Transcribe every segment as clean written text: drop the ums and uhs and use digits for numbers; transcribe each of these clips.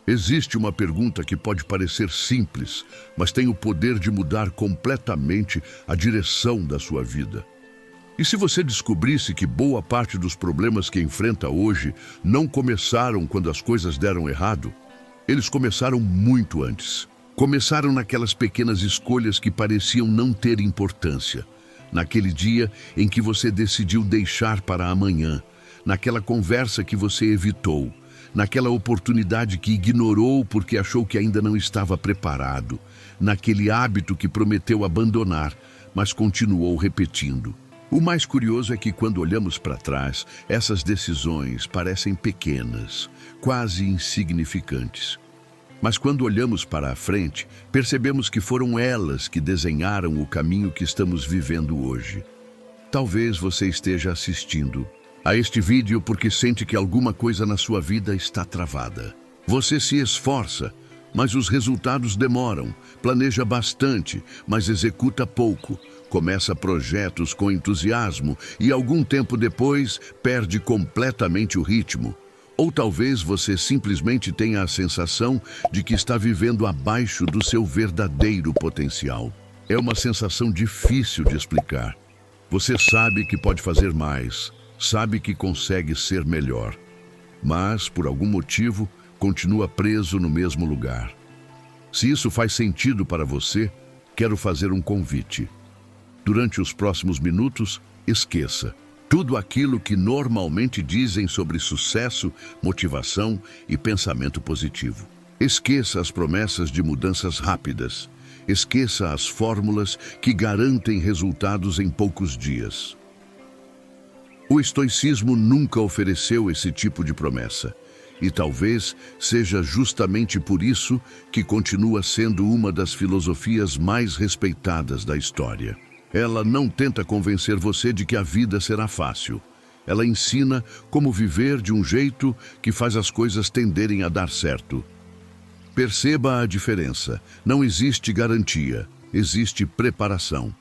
Existe uma pergunta que pode parecer simples, mas tem o poder de mudar completamente a direção da sua vida. E se você descobrisse que boa parte dos problemas que enfrenta hoje não começaram quando as coisas deram errado? Eles começaram muito antes. Começaram naquelas pequenas escolhas que pareciam não ter importância. Naquele dia em que você decidiu deixar para amanhã. Naquela conversa que você evitou. Naquela oportunidade que ignorou porque achou que ainda não estava preparado. Naquele hábito que prometeu abandonar, mas continuou repetindo. O mais curioso é que quando olhamos para trás, essas decisões parecem pequenas, quase insignificantes. Mas quando olhamos para a frente, percebemos que foram elas que desenharam o caminho que estamos vivendo hoje. Talvez você esteja assistindo a este vídeo porque sente que alguma coisa na sua vida está travada. Você se esforça, mas os resultados demoram, planeja bastante, mas executa pouco, começa projetos com entusiasmo e algum tempo depois perde completamente o ritmo. Ou talvez você simplesmente tenha a sensação de que está vivendo abaixo do seu verdadeiro potencial. É uma sensação difícil de explicar. Você sabe que pode fazer mais, sabe que consegue ser melhor, mas, por algum motivo, continua preso no mesmo lugar. Se isso faz sentido para você, quero fazer um convite. Durante os próximos minutos, esqueça tudo aquilo que normalmente dizem sobre sucesso, motivação e pensamento positivo. Esqueça as promessas de mudanças rápidas. Esqueça as fórmulas que garantem resultados em poucos dias. O estoicismo nunca ofereceu esse tipo de promessa. E talvez seja justamente por isso que continua sendo uma das filosofias mais respeitadas da história. Ela não tenta convencer você de que a vida será fácil. Ela ensina como viver de um jeito que faz as coisas tenderem a dar certo. Perceba a diferença. Não existe garantia, existe preparação.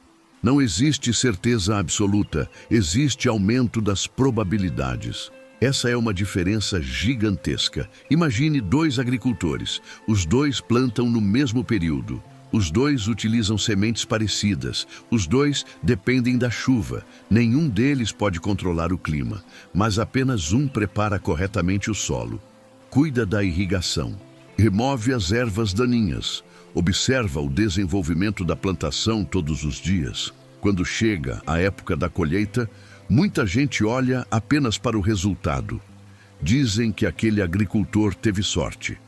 Não existe certeza absoluta, existe aumento das probabilidades. Essa é uma diferença gigantesca. Imagine dois agricultores. Os dois plantam no mesmo período. Os dois utilizam sementes parecidas. Os dois dependem da chuva. Nenhum deles pode controlar o clima, mas apenas um prepara corretamente o solo. Cuida da irrigação. Remove as ervas daninhas. Observa o desenvolvimento da plantação todos os dias. Quando chega a época da colheita, muita gente olha apenas para o resultado. Dizem que aquele agricultor teve sorte.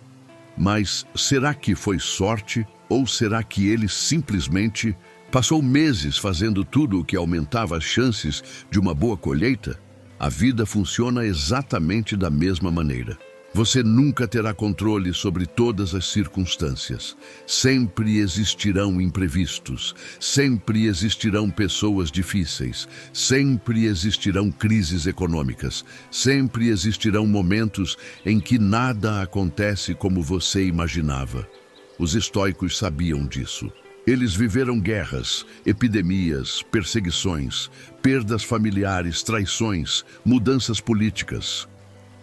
Mas será que foi sorte ou será que ele simplesmente passou meses fazendo tudo o que aumentava as chances de uma boa colheita? A vida funciona exatamente da mesma maneira. Você nunca terá controle sobre todas as circunstâncias. Sempre existirão imprevistos. Sempre existirão pessoas difíceis. Sempre existirão crises econômicas. Sempre existirão momentos em que nada acontece como você imaginava. Os estoicos sabiam disso. Eles viveram guerras, epidemias, perseguições, perdas familiares, traições, mudanças políticas.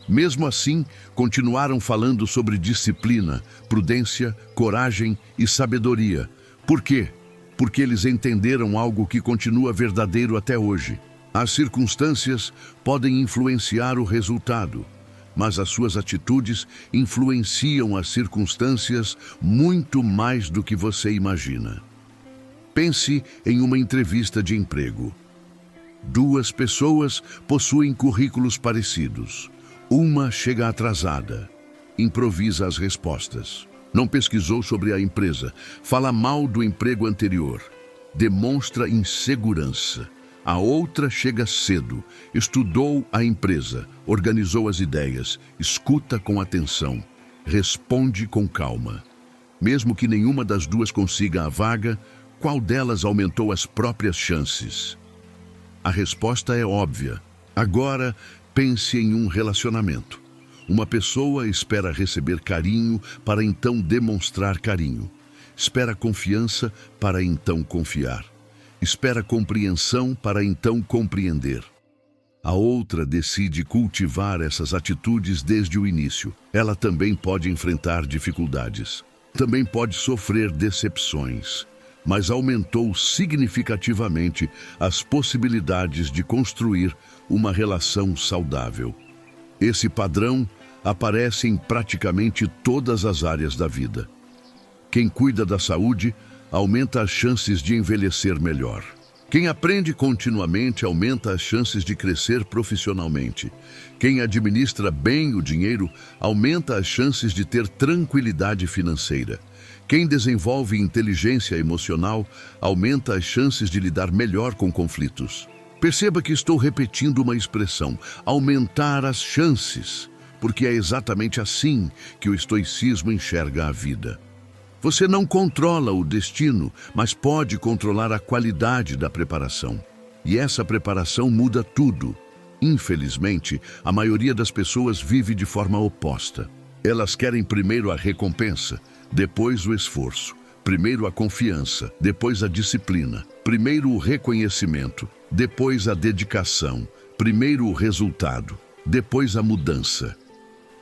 Mesmo assim, continuaram falando sobre disciplina, prudência, coragem e sabedoria. Por quê? Porque eles entenderam algo que continua verdadeiro até hoje. As circunstâncias podem influenciar o resultado, mas as suas atitudes influenciam as circunstâncias muito mais do que você imagina. Pense em uma entrevista de emprego. Duas pessoas possuem currículos parecidos. Uma chega atrasada, improvisa as respostas, não pesquisou sobre a empresa, fala mal do emprego anterior, demonstra insegurança. A outra chega cedo, estudou a empresa, organizou as ideias, escuta com atenção, responde com calma. Mesmo que nenhuma das duas consiga a vaga, qual delas aumentou as próprias chances? A resposta é óbvia. Agora, pense em um relacionamento. Uma pessoa espera receber carinho para então demonstrar carinho. Espera confiança para então confiar. Espera compreensão para então compreender. A outra decide cultivar essas atitudes desde o início. Ela também pode enfrentar dificuldades. Também pode sofrer decepções, mas aumentou significativamente as possibilidades de construir uma relação saudável. Esse padrão aparece em praticamente todas as áreas da vida. Quem cuida da saúde aumenta as chances de envelhecer melhor. Quem aprende continuamente aumenta as chances de crescer profissionalmente. Quem administra bem o dinheiro aumenta as chances de ter tranquilidade financeira. Quem desenvolve inteligência emocional aumenta as chances de lidar melhor com conflitos. Perceba que estou repetindo uma expressão: aumentar as chances, porque é exatamente assim que o estoicismo enxerga a vida. Você não controla o destino, mas pode controlar a qualidade da preparação. E essa preparação muda tudo. Infelizmente, a maioria das pessoas vive de forma oposta. Elas querem primeiro a recompensa, depois o esforço. Primeiro a confiança, depois a disciplina. Primeiro o reconhecimento, depois a dedicação. Primeiro o resultado, depois a mudança.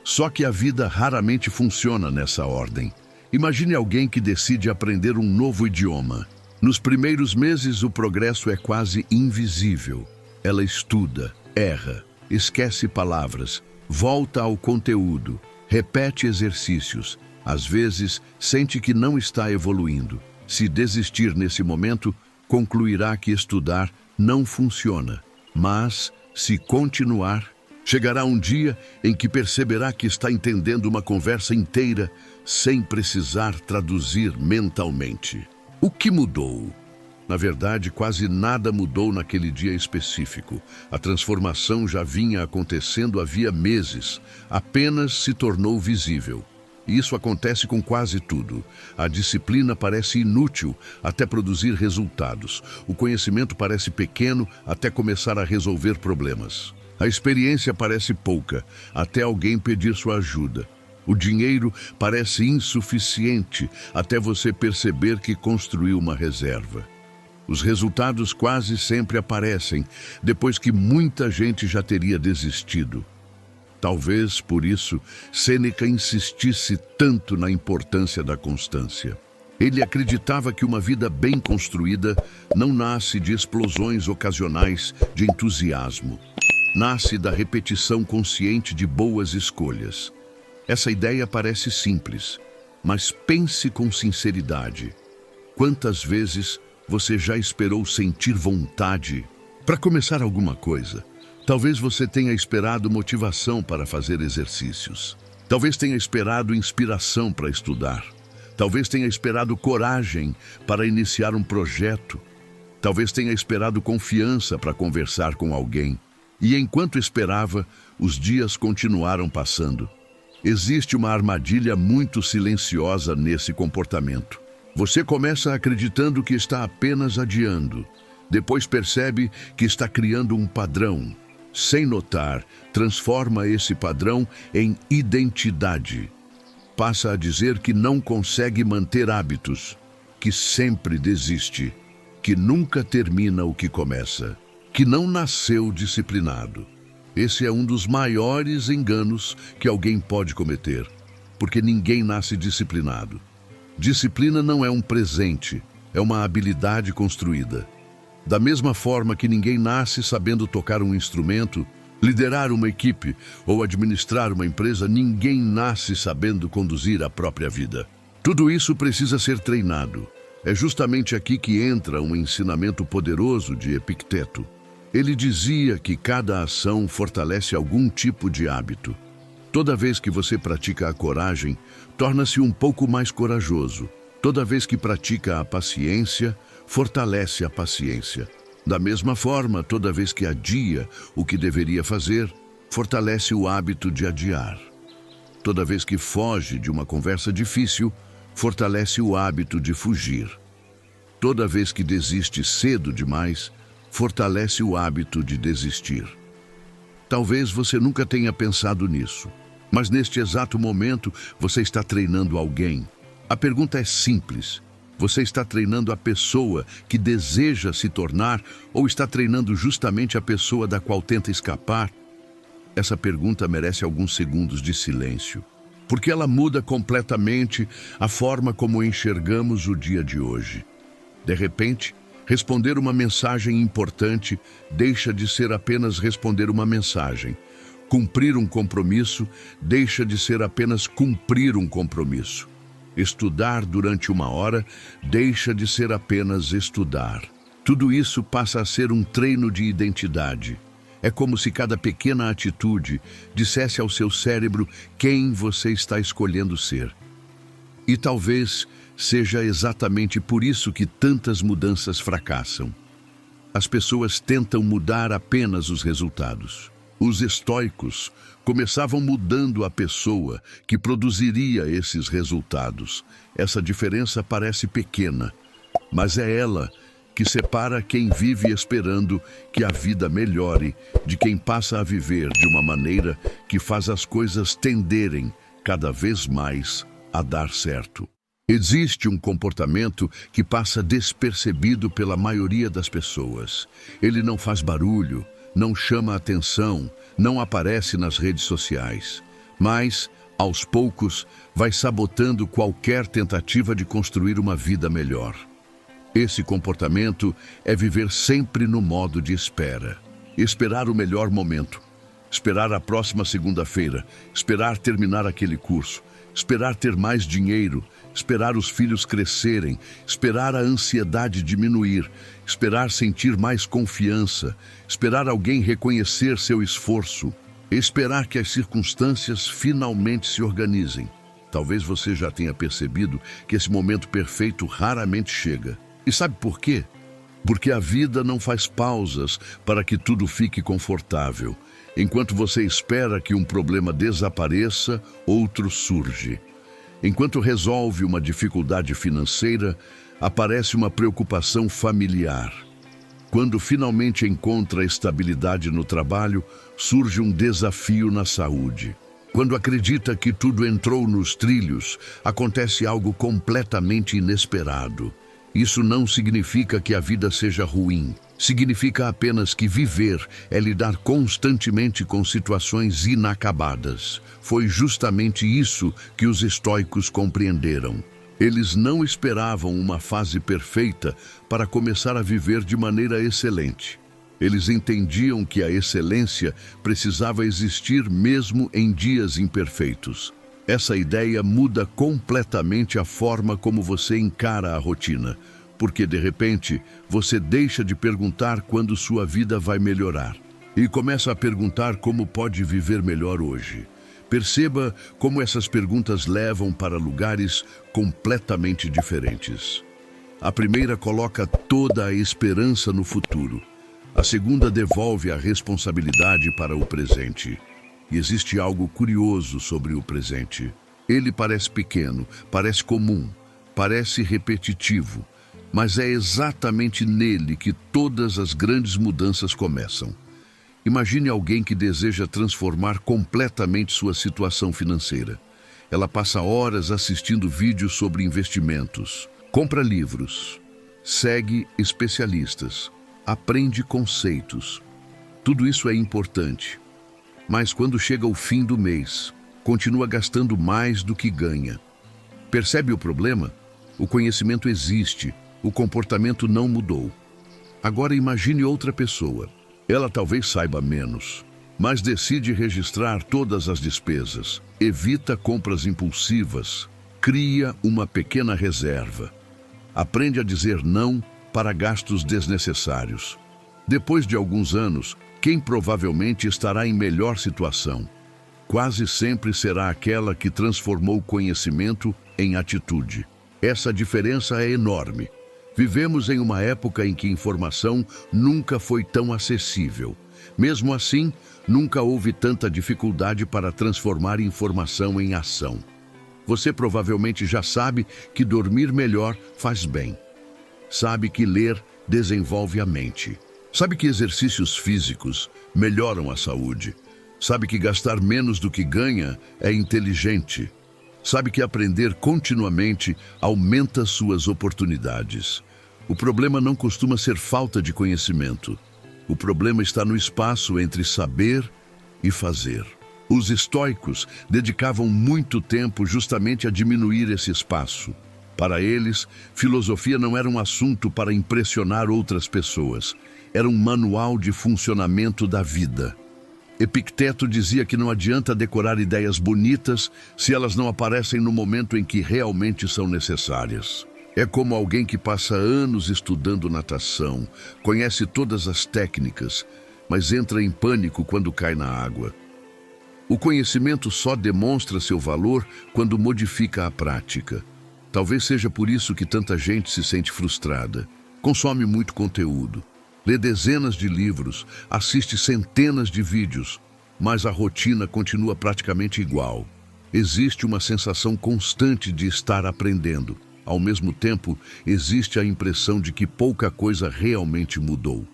Só que a vida raramente funciona nessa ordem. Imagine alguém que decide aprender um novo idioma. Nos primeiros meses, o progresso é quase invisível. Ela estuda, erra, esquece palavras, volta ao conteúdo, repete exercícios. Às vezes, sente que não está evoluindo. Se desistir nesse momento, concluirá que estudar não funciona. Mas, se continuar, chegará um dia em que perceberá que está entendendo uma conversa inteira sem precisar traduzir mentalmente. O que mudou? Na verdade, quase nada mudou naquele dia específico. A transformação já vinha acontecendo havia meses, apenas se tornou visível. E isso acontece com quase tudo. A disciplina parece inútil até produzir resultados. O conhecimento parece pequeno até começar a resolver problemas. A experiência parece pouca, até alguém pedir sua ajuda. O dinheiro parece insuficiente, até você perceber que construiu uma reserva. Os resultados quase sempre aparecem, depois que muita gente já teria desistido. Talvez, por isso, Sêneca insistisse tanto na importância da constância. Ele acreditava que uma vida bem construída não nasce de explosões ocasionais de entusiasmo. Nasce da repetição consciente de boas escolhas. Essa ideia parece simples, mas pense com sinceridade. Quantas vezes você já esperou sentir vontade para começar alguma coisa? Talvez você tenha esperado motivação para fazer exercícios. Talvez tenha esperado inspiração para estudar. Talvez tenha esperado coragem para iniciar um projeto. Talvez tenha esperado confiança para conversar com alguém. E enquanto esperava, os dias continuaram passando. Existe uma armadilha muito silenciosa nesse comportamento. Você começa acreditando que está apenas adiando. Depois percebe que está criando um padrão. Sem notar, transforma esse padrão em identidade. Passa a dizer que não consegue manter hábitos, que sempre desiste, que nunca termina o que começa, que não nasceu disciplinado. Esse é um dos maiores enganos que alguém pode cometer, porque ninguém nasce disciplinado. Disciplina não é um presente, é uma habilidade construída. Da mesma forma que ninguém nasce sabendo tocar um instrumento, liderar uma equipe ou administrar uma empresa, ninguém nasce sabendo conduzir a própria vida. Tudo isso precisa ser treinado. É justamente aqui que entra um ensinamento poderoso de Epicteto. Ele dizia que cada ação fortalece algum tipo de hábito. Toda vez que você pratica a coragem, torna-se um pouco mais corajoso. Toda vez que pratica a paciência, fortalece a paciência. Da mesma forma, toda vez que adia o que deveria fazer, fortalece o hábito de adiar. Toda vez que foge de uma conversa difícil, fortalece o hábito de fugir. Toda vez que desiste cedo demais, fortalece o hábito de desistir. Talvez você nunca tenha pensado nisso, mas neste exato momento você está treinando alguém. A pergunta é simples: Você está treinando a pessoa que deseja se tornar ou está treinando justamente a pessoa da qual tenta escapar? Essa pergunta merece alguns segundos de silêncio, porque ela muda completamente a forma como enxergamos o dia de hoje. De repente, responder uma mensagem importante deixa de ser apenas responder uma mensagem. Cumprir um compromisso deixa de ser apenas cumprir um compromisso. Estudar durante 1 hora deixa de ser apenas estudar. Tudo isso passa a ser um treino de identidade. É como se cada pequena atitude dissesse ao seu cérebro quem você está escolhendo ser. E talvez seja exatamente por isso que tantas mudanças fracassam. As pessoas tentam mudar apenas os resultados. Os estoicos começavam mudando a pessoa que produziria esses resultados. Essa diferença parece pequena, mas é ela que separa quem vive esperando que a vida melhore de quem passa a viver de uma maneira que faz as coisas tenderem cada vez mais a dar certo. Existe um comportamento que passa despercebido pela maioria das pessoas. Ele não faz barulho, não chama atenção, não aparece nas redes sociais, mas, aos poucos, vai sabotando qualquer tentativa de construir uma vida melhor. Esse comportamento é viver sempre no modo de espera. Esperar o melhor momento, esperar a próxima segunda-feira, esperar terminar aquele curso, esperar ter mais dinheiro, esperar os filhos crescerem, esperar a ansiedade diminuir, esperar sentir mais confiança, esperar alguém reconhecer seu esforço, esperar que as circunstâncias finalmente se organizem. Talvez você já tenha percebido que esse momento perfeito raramente chega. E sabe por quê? Porque a vida não faz pausas para que tudo fique confortável. Enquanto você espera que um problema desapareça, outro surge. Enquanto resolve uma dificuldade financeira, aparece uma preocupação familiar. Quando finalmente encontra estabilidade no trabalho, surge um desafio na saúde. Quando acredita que tudo entrou nos trilhos, acontece algo completamente inesperado. Isso não significa que a vida seja ruim. Significa apenas que viver é lidar constantemente com situações inacabadas. Foi justamente isso que os estoicos compreenderam. Eles não esperavam uma fase perfeita para começar a viver de maneira excelente. Eles entendiam que a excelência precisava existir mesmo em dias imperfeitos. Essa ideia muda completamente a forma como você encara a rotina, porque de repente você deixa de perguntar quando sua vida vai melhorar e começa a perguntar como pode viver melhor hoje. Perceba como essas perguntas levam para lugares completamente diferentes. A primeira coloca toda a esperança no futuro. A segunda devolve a responsabilidade para o presente. E existe algo curioso sobre o presente. Ele parece pequeno, parece comum, parece repetitivo, mas é exatamente nele que todas as grandes mudanças começam. Imagine alguém que deseja transformar completamente sua situação financeira. Ela passa horas assistindo vídeos sobre investimentos, compra livros, segue especialistas, aprende conceitos. Tudo isso é importante. Mas quando chega o fim do mês, continua gastando mais do que ganha. Percebe o problema? O conhecimento existe, o comportamento não mudou. Agora imagine outra pessoa. Ela talvez saiba menos, mas decide registrar todas as despesas, evita compras impulsivas, cria uma pequena reserva. Aprende a dizer não para gastos desnecessários. Depois de alguns anos, quem provavelmente estará em melhor situação? Quase sempre será aquela que transformou o conhecimento em atitude. Essa diferença é enorme. Vivemos em uma época em que informação nunca foi tão acessível. Mesmo assim, nunca houve tanta dificuldade para transformar informação em ação. Você provavelmente já sabe que dormir melhor faz bem. Sabe que ler desenvolve a mente. Sabe que exercícios físicos melhoram a saúde. Sabe que gastar menos do que ganha é inteligente. Sabe que aprender continuamente aumenta suas oportunidades. O problema não costuma ser falta de conhecimento. O problema está no espaço entre saber e fazer. Os estoicos dedicavam muito tempo justamente a diminuir esse espaço. Para eles, filosofia não era um assunto para impressionar outras pessoas. Era um manual de funcionamento da vida. Epicteto dizia que não adianta decorar ideias bonitas se elas não aparecem no momento em que realmente são necessárias. É como alguém que passa anos estudando natação, conhece todas as técnicas, mas entra em pânico quando cai na água. O conhecimento só demonstra seu valor quando modifica a prática. Talvez seja por isso que tanta gente se sente frustrada. Consome muito conteúdo, lê dezenas de livros, assiste centenas de vídeos, mas a rotina continua praticamente igual. Existe uma sensação constante de estar aprendendo. Ao mesmo tempo, existe a impressão de que pouca coisa realmente mudou.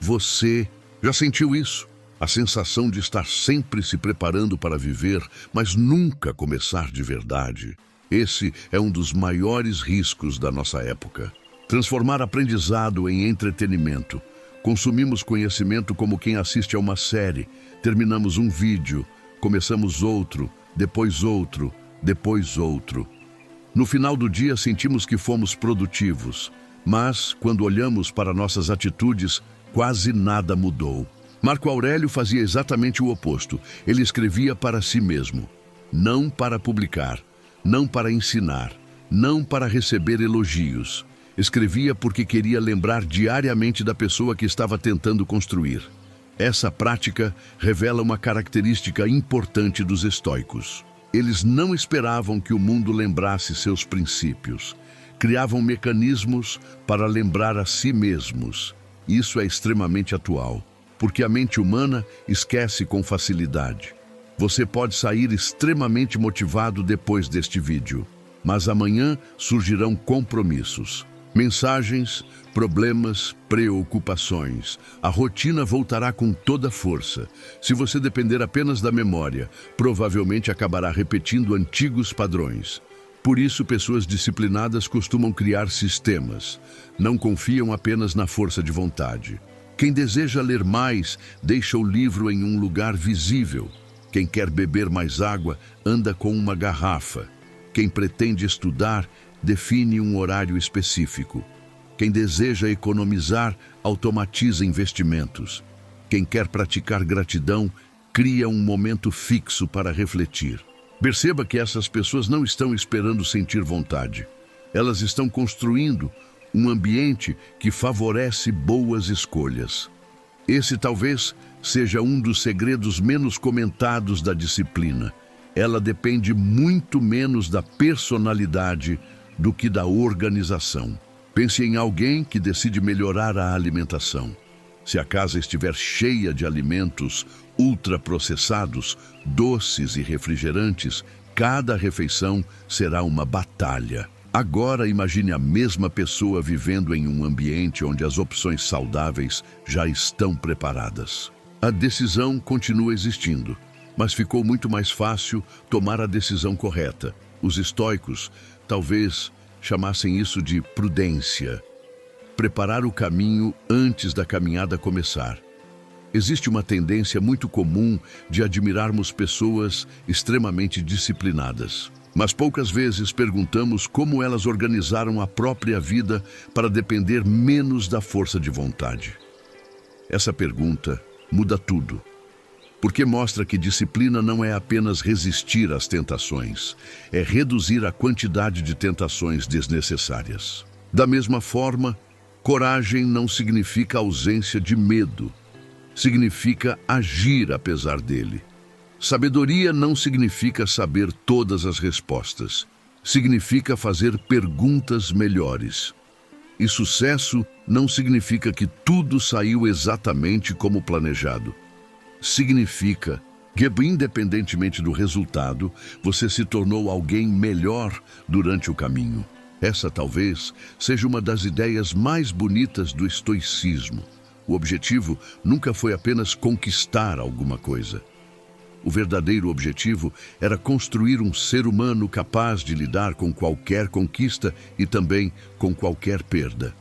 Você já sentiu isso? A sensação de estar sempre se preparando para viver, mas nunca começar de verdade. Esse é um dos maiores riscos da nossa época. Transformar aprendizado em entretenimento. Consumimos conhecimento como quem assiste a uma série. Terminamos um vídeo, começamos outro, depois outro, depois outro. No final do dia sentimos que fomos produtivos, mas quando olhamos para nossas atitudes, quase nada mudou. Marco Aurélio fazia exatamente o oposto. Ele escrevia para si mesmo, não para publicar, não para ensinar, não para receber elogios. Escrevia porque queria lembrar diariamente da pessoa que estava tentando construir. Essa prática revela uma característica importante dos estoicos. Eles não esperavam que o mundo lembrasse seus princípios. Criavam mecanismos para lembrar a si mesmos. Isso é extremamente atual, porque a mente humana esquece com facilidade. Você pode sair extremamente motivado depois deste vídeo, mas amanhã surgirão compromissos, mensagens, problemas, preocupações. A rotina voltará com toda força. Se você depender apenas da memória, provavelmente acabará repetindo antigos padrões. Por isso, pessoas disciplinadas costumam criar sistemas. Não confiam apenas na força de vontade. Quem deseja ler mais, deixa o livro em um lugar visível. Quem quer beber mais água, anda com uma garrafa. Quem pretende estudar, define um horário específico. Quem deseja economizar, automatiza investimentos. Quem quer praticar gratidão, cria um momento fixo para refletir. Perceba que essas pessoas não estão esperando sentir vontade. Elas estão construindo um ambiente que favorece boas escolhas. Esse talvez seja um dos segredos menos comentados da disciplina. Ela depende muito menos da personalidade do que da organização. Pense em alguém que decide melhorar a alimentação. Se a casa estiver cheia de alimentos ultraprocessados, doces e refrigerantes, cada refeição será uma batalha. Agora imagine a mesma pessoa vivendo em um ambiente onde as opções saudáveis já estão preparadas. A decisão continua existindo, mas ficou muito mais fácil tomar a decisão correta. Os estoicos talvez chamassem isso de prudência. Preparar o caminho antes da caminhada começar. Existe uma tendência muito comum de admirarmos pessoas extremamente disciplinadas, mas poucas vezes perguntamos como elas organizaram a própria vida para depender menos da força de vontade. Essa pergunta muda tudo, porque mostra que disciplina não é apenas resistir às tentações, é reduzir a quantidade de tentações desnecessárias. Da mesma forma, coragem não significa ausência de medo, significa agir apesar dele. Sabedoria não significa saber todas as respostas, significa fazer perguntas melhores. E sucesso não significa que tudo saiu exatamente como planejado. Significa que, independentemente do resultado, você se tornou alguém melhor durante o caminho. Essa talvez seja uma das ideias mais bonitas do estoicismo. O objetivo nunca foi apenas conquistar alguma coisa. O verdadeiro objetivo era construir um ser humano capaz de lidar com qualquer conquista e também com qualquer perda.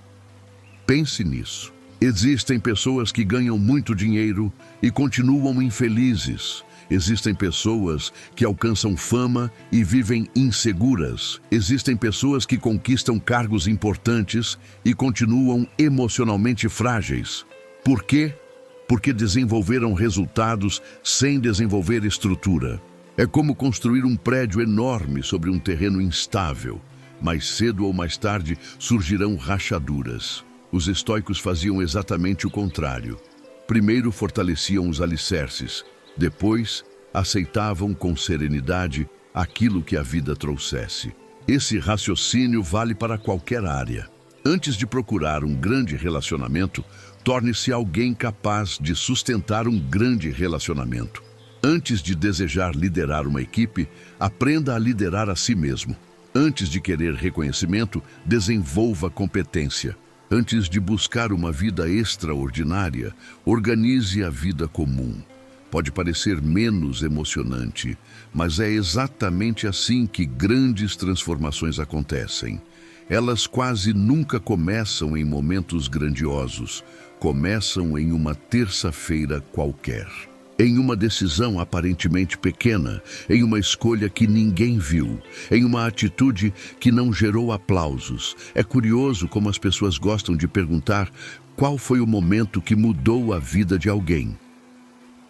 Pense nisso. Existem pessoas que ganham muito dinheiro e continuam infelizes. Existem pessoas que alcançam fama e vivem inseguras. Existem pessoas que conquistam cargos importantes e continuam emocionalmente frágeis. Por quê? Porque desenvolveram resultados sem desenvolver estrutura. É como construir um prédio enorme sobre um terreno instável. Mais cedo ou mais tarde surgirão rachaduras. Os estoicos faziam exatamente o contrário. Primeiro fortaleciam os alicerces, depois aceitavam com serenidade aquilo que a vida trouxesse. Esse raciocínio vale para qualquer área. Antes de procurar um grande relacionamento, torne-se alguém capaz de sustentar um grande relacionamento. Antes de desejar liderar uma equipe, aprenda a liderar a si mesmo. Antes de querer reconhecimento, desenvolva competência. Antes de buscar uma vida extraordinária, organize a vida comum. Pode parecer menos emocionante, mas é exatamente assim que grandes transformações acontecem. Elas quase nunca começam em momentos grandiosos, começam em uma terça-feira qualquer. Em uma decisão aparentemente pequena, em uma escolha que ninguém viu, em uma atitude que não gerou aplausos. É curioso como as pessoas gostam de perguntar qual foi o momento que mudou a vida de alguém.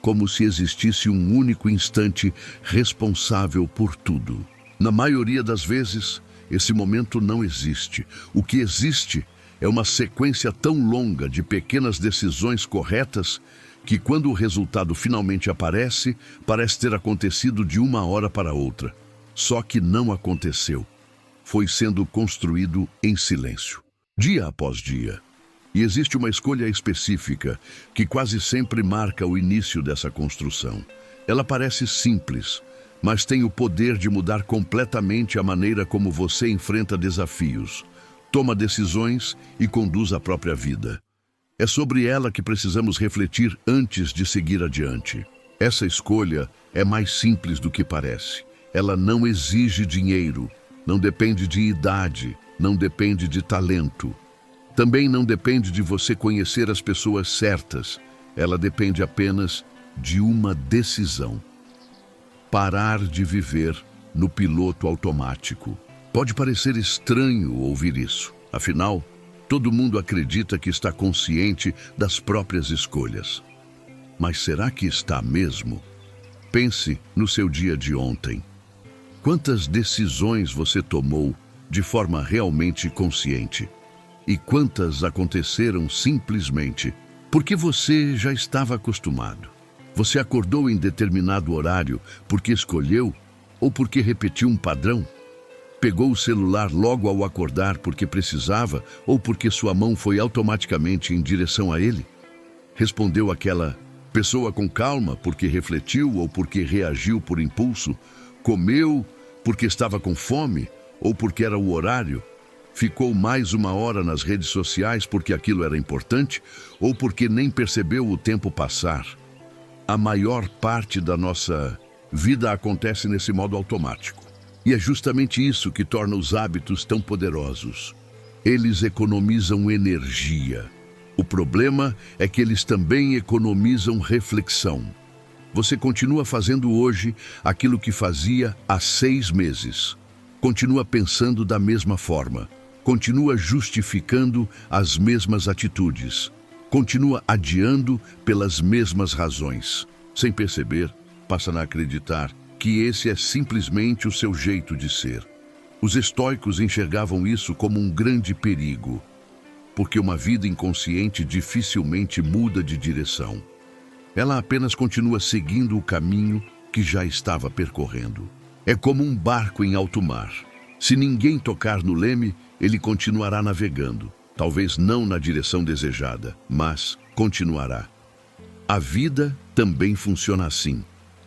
Como se existisse um único instante responsável por tudo. Na maioria das vezes, esse momento não existe. O que existe é uma sequência tão longa de pequenas decisões corretas que quando o resultado finalmente aparece, parece ter acontecido de uma hora para outra. Só que não aconteceu. Foi sendo construído em silêncio, dia após dia. E existe uma escolha específica que quase sempre marca o início dessa construção. Ela parece simples, mas tem o poder de mudar completamente a maneira como você enfrenta desafios, toma decisões e conduz a própria vida. É sobre ela que precisamos refletir antes de seguir adiante. Essa escolha é mais simples do que parece. Ela não exige dinheiro, não depende de idade, não depende de talento. Também não depende de você conhecer as pessoas certas. Ela depende apenas de uma decisão. Parar de viver no piloto automático. Pode parecer estranho ouvir isso. Afinal, todo mundo acredita que está consciente das próprias escolhas. Mas será que está mesmo? Pense no seu dia de ontem. Quantas decisões você tomou de forma realmente consciente? E quantas aconteceram simplesmente porque você já estava acostumado? Você acordou em determinado horário porque escolheu ou porque repetiu um padrão? Pegou o celular logo ao acordar porque precisava ou porque sua mão foi automaticamente em direção a ele? Respondeu aquela pessoa com calma porque refletiu ou porque reagiu por impulso? Comeu porque estava com fome ou porque era o horário? Ficou mais uma hora nas redes sociais porque aquilo era importante ou porque nem percebeu o tempo passar? A maior parte da nossa vida acontece nesse modo automático. E é justamente isso que torna os hábitos tão poderosos. Eles economizam energia. O problema é que eles também economizam reflexão. Você continua fazendo hoje aquilo que fazia há 6 meses. Continua pensando da mesma forma. Continua justificando as mesmas atitudes. Continua adiando pelas mesmas razões. Sem perceber, passa a acreditar que esse é simplesmente o seu jeito de ser. Os estoicos enxergavam isso como um grande perigo, porque uma vida inconsciente dificilmente muda de direção. Ela apenas continua seguindo o caminho que já estava percorrendo. É como um barco em alto mar. Se ninguém tocar no leme, ele continuará navegando. Talvez não na direção desejada, mas continuará. A vida também funciona assim.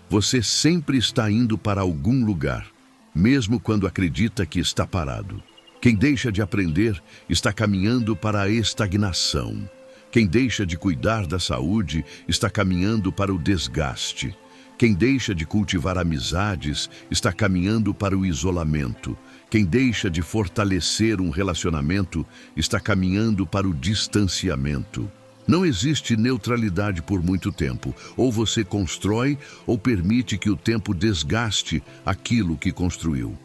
Você sempre está indo para algum lugar, mesmo quando acredita que está parado. Quem deixa de aprender está caminhando para a estagnação. Quem deixa de cuidar da saúde está caminhando para o desgaste. Quem deixa de cultivar amizades está caminhando para o isolamento. Quem deixa de fortalecer um relacionamento está caminhando para o distanciamento. Não existe neutralidade por muito tempo. Ou você constrói ou permite que o tempo desgaste aquilo que construiu.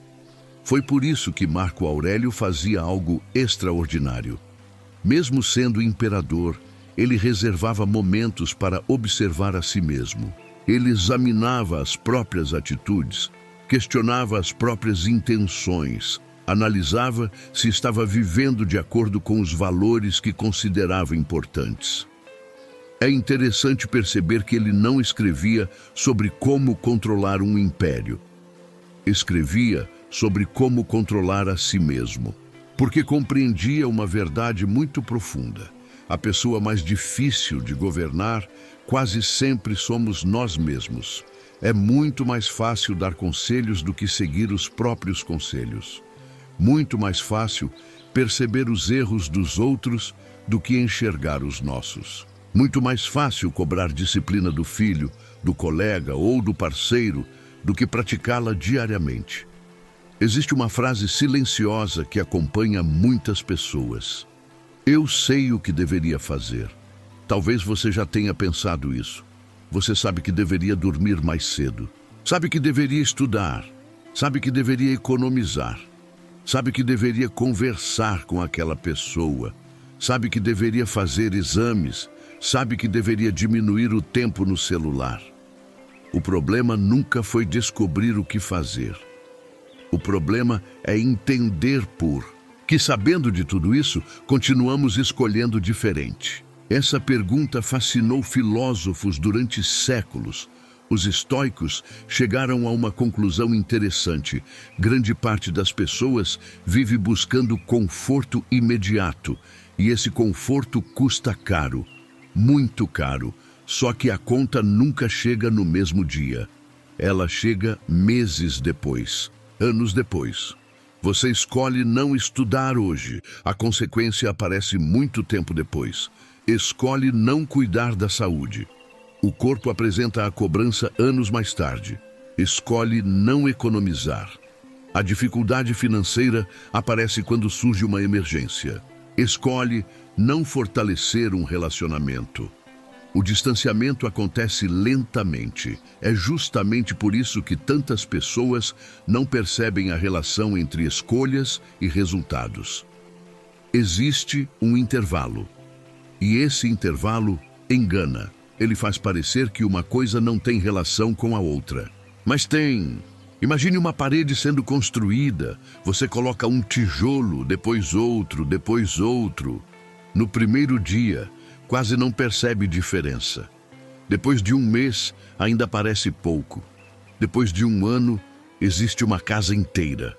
Foi por isso que Marco Aurélio fazia algo extraordinário. Mesmo sendo imperador, ele reservava momentos para observar a si mesmo. Ele examinava as próprias atitudes, questionava as próprias intenções, analisava se estava vivendo de acordo com os valores que considerava importantes. É interessante perceber que ele não escrevia sobre como controlar um império. Escrevia sobre como controlar a si mesmo, porque compreendia uma verdade muito profunda. A pessoa mais difícil de governar quase sempre somos nós mesmos. É muito mais fácil dar conselhos do que seguir os próprios conselhos. Muito mais fácil perceber os erros dos outros do que enxergar os nossos. Muito mais fácil cobrar disciplina do filho, do colega ou do parceiro do que praticá-la diariamente. Existe uma frase silenciosa que acompanha muitas pessoas. Eu sei o que deveria fazer. Talvez você já tenha pensado isso. Você sabe que deveria dormir mais cedo. Sabe que deveria estudar. Sabe que deveria economizar. Sabe que deveria conversar com aquela pessoa. Sabe que deveria fazer exames. Sabe que deveria diminuir o tempo no celular. O problema nunca foi descobrir o que fazer. O problema é entender que, sabendo de tudo isso, continuamos escolhendo diferente. Essa pergunta fascinou filósofos durante séculos. Os estoicos chegaram a uma conclusão interessante. Grande parte das pessoas vive buscando conforto imediato, e esse conforto custa caro, muito caro. Só que a conta nunca chega no mesmo dia. Ela chega meses depois, anos depois. Você escolhe não estudar hoje. A consequência aparece muito tempo depois. Escolhe não cuidar da saúde. O corpo apresenta a cobrança anos mais tarde. Escolhe não economizar. A dificuldade financeira aparece quando surge uma emergência. Escolhe não fortalecer um relacionamento. O distanciamento acontece lentamente. É justamente por isso que tantas pessoas não percebem a relação entre escolhas e resultados. Existe um intervalo. E esse intervalo engana. Ele faz parecer que uma coisa não tem relação com a outra. Mas tem. Imagine uma parede sendo construída. Você coloca um tijolo, depois outro, depois outro. No primeiro dia, quase não percebe diferença. Depois de um mês, ainda parece pouco. Depois de um ano, existe uma casa inteira.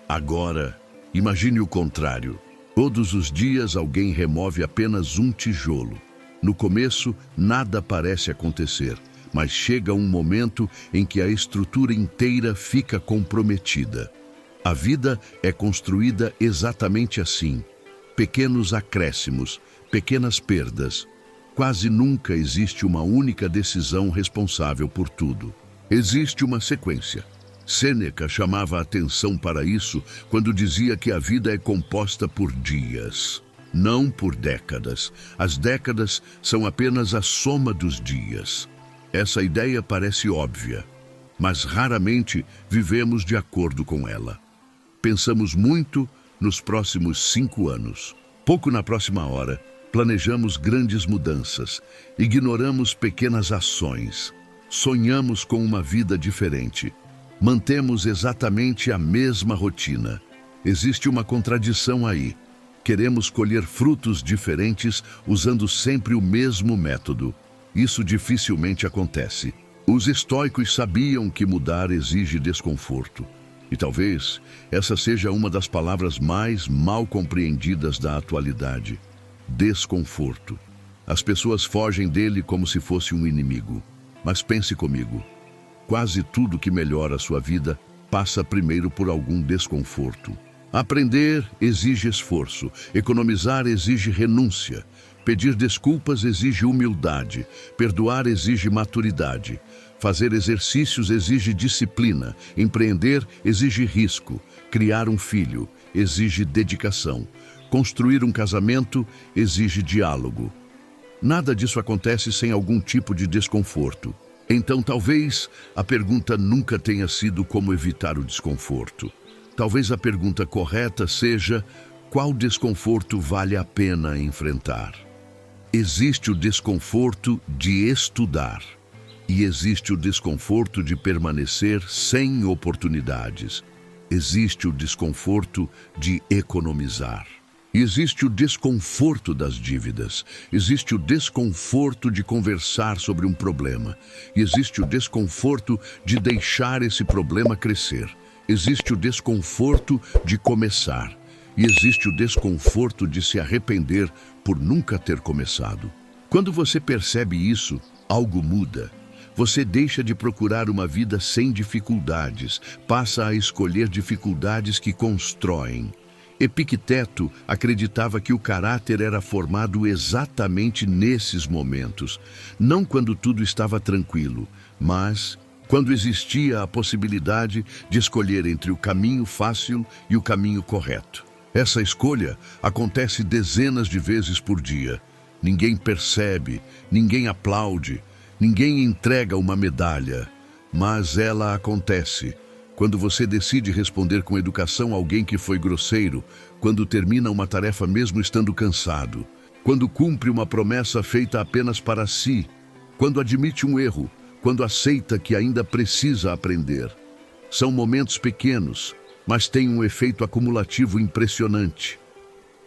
Agora, imagine o contrário. Todos os dias alguém remove apenas um tijolo. No começo, nada parece acontecer, mas chega um momento em que a estrutura inteira fica comprometida. A vida é construída exatamente assim. Pequenos acréscimos, pequenas perdas. Quase nunca existe uma única decisão responsável por tudo. Existe uma sequência. Sêneca chamava a atenção para isso quando dizia que a vida é composta por dias, não por décadas. As décadas são apenas a soma dos dias. Essa ideia parece óbvia, mas raramente vivemos de acordo com ela. Pensamos muito nos próximos 5 anos, pouco na próxima hora. Planejamos grandes mudanças, ignoramos pequenas ações, sonhamos com uma vida diferente. Mantemos exatamente a mesma rotina. Existe uma contradição aí. Queremos colher frutos diferentes usando sempre o mesmo método. Isso dificilmente acontece. Os estoicos sabiam que mudar exige desconforto. E talvez essa seja uma das palavras mais mal compreendidas da atualidade. Desconforto. As pessoas fogem dele como se fosse um inimigo. Mas pense comigo. Quase tudo que melhora a sua vida passa primeiro por algum desconforto. Aprender exige esforço, economizar exige renúncia, pedir desculpas exige humildade, perdoar exige maturidade. Fazer exercícios exige disciplina, empreender exige risco, criar um filho exige dedicação, construir um casamento exige diálogo. Nada disso acontece sem algum tipo de desconforto. Então, talvez a pergunta nunca tenha sido como evitar o desconforto. Talvez a pergunta correta seja: qual desconforto vale a pena enfrentar? Existe o desconforto de estudar e existe o desconforto de permanecer sem oportunidades. Existe o desconforto de economizar. Existe o desconforto das dívidas. Existe o desconforto de conversar sobre um problema. Existe o desconforto de deixar esse problema crescer. Existe o desconforto de começar. E existe o desconforto de se arrepender por nunca ter começado. Quando você percebe isso, algo muda. Você deixa de procurar uma vida sem dificuldades, passa a escolher dificuldades que constroem. Epicteto acreditava que o caráter era formado exatamente nesses momentos, não quando tudo estava tranquilo, mas quando existia a possibilidade de escolher entre o caminho fácil e o caminho correto. Essa escolha acontece dezenas de vezes por dia. Ninguém percebe, ninguém aplaude, ninguém entrega uma medalha, mas ela acontece. Quando você decide responder com educação a alguém que foi grosseiro, quando termina uma tarefa mesmo estando cansado, quando cumpre uma promessa feita apenas para si, quando admite um erro, quando aceita que ainda precisa aprender. São momentos pequenos, mas têm um efeito acumulativo impressionante.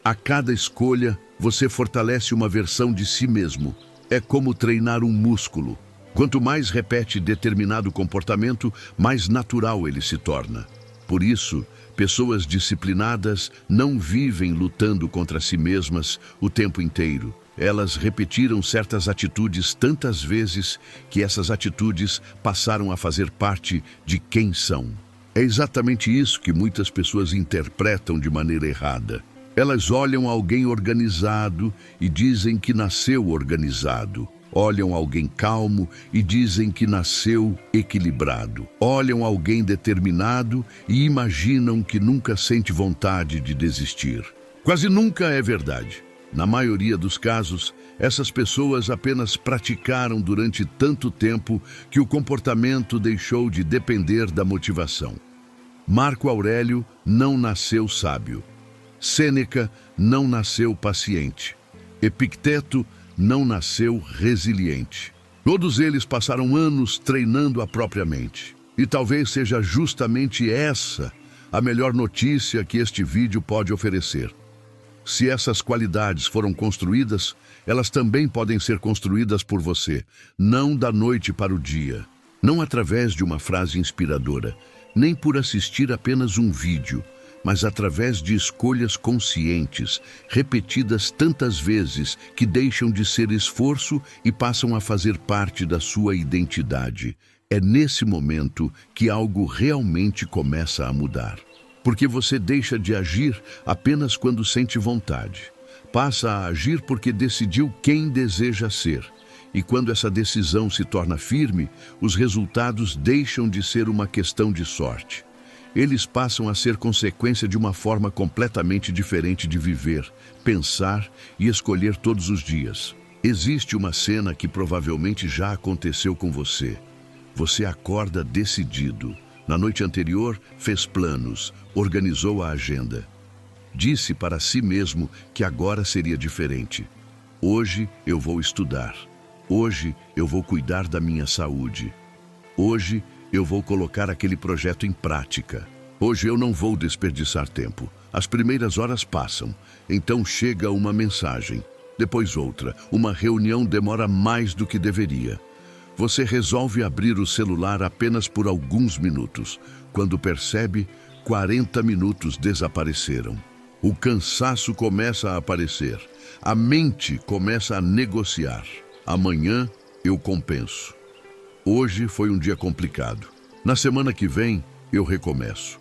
A cada escolha, você fortalece uma versão de si mesmo. É como treinar um músculo. Quanto mais repete determinado comportamento, mais natural ele se torna. Por isso, pessoas disciplinadas não vivem lutando contra si mesmas o tempo inteiro. Elas repetiram certas atitudes tantas vezes que essas atitudes passaram a fazer parte de quem são. É exatamente isso que muitas pessoas interpretam de maneira errada. Elas olham alguém organizado e dizem que nasceu organizado. Olham alguém calmo e dizem que nasceu equilibrado. Olham alguém determinado e imaginam que nunca sente vontade de desistir. Quase nunca é verdade. Na maioria dos casos, essas pessoas apenas praticaram durante tanto tempo que o comportamento deixou de depender da motivação. Marco Aurélio não nasceu sábio. Sêneca não nasceu paciente. Epicteto não nasceu resiliente. Todos eles passaram anos treinando a própria mente. E talvez seja justamente essa a melhor notícia que este vídeo pode oferecer. Se essas qualidades foram construídas, elas também podem ser construídas por você, não da noite para o dia, não através de uma frase inspiradora, nem por assistir apenas um vídeo, mas através de escolhas conscientes, repetidas tantas vezes que deixam de ser esforço e passam a fazer parte da sua identidade. É nesse momento que algo realmente começa a mudar. Porque você deixa de agir apenas quando sente vontade. Passa a agir porque decidiu quem deseja ser. E quando essa decisão se torna firme, os resultados deixam de ser uma questão de sorte. Eles passam a ser consequência de uma forma completamente diferente de viver, pensar e escolher todos os dias. Existe uma cena que provavelmente já aconteceu com você. Você acorda decidido. Na noite anterior, fez planos, organizou a agenda. Disse para si mesmo que agora seria diferente. Hoje eu vou estudar. Hoje eu vou cuidar da minha saúde. Hoje eu vou colocar aquele projeto em prática. Hoje eu não vou desperdiçar tempo. As primeiras horas passam, então chega uma mensagem, depois outra. Uma reunião demora mais do que deveria. Você resolve abrir o celular apenas por alguns minutos. Quando percebe, 40 minutos desapareceram. O cansaço começa a aparecer. A mente começa a negociar. Amanhã eu compenso. Hoje foi um dia complicado. Na semana que vem, eu recomeço.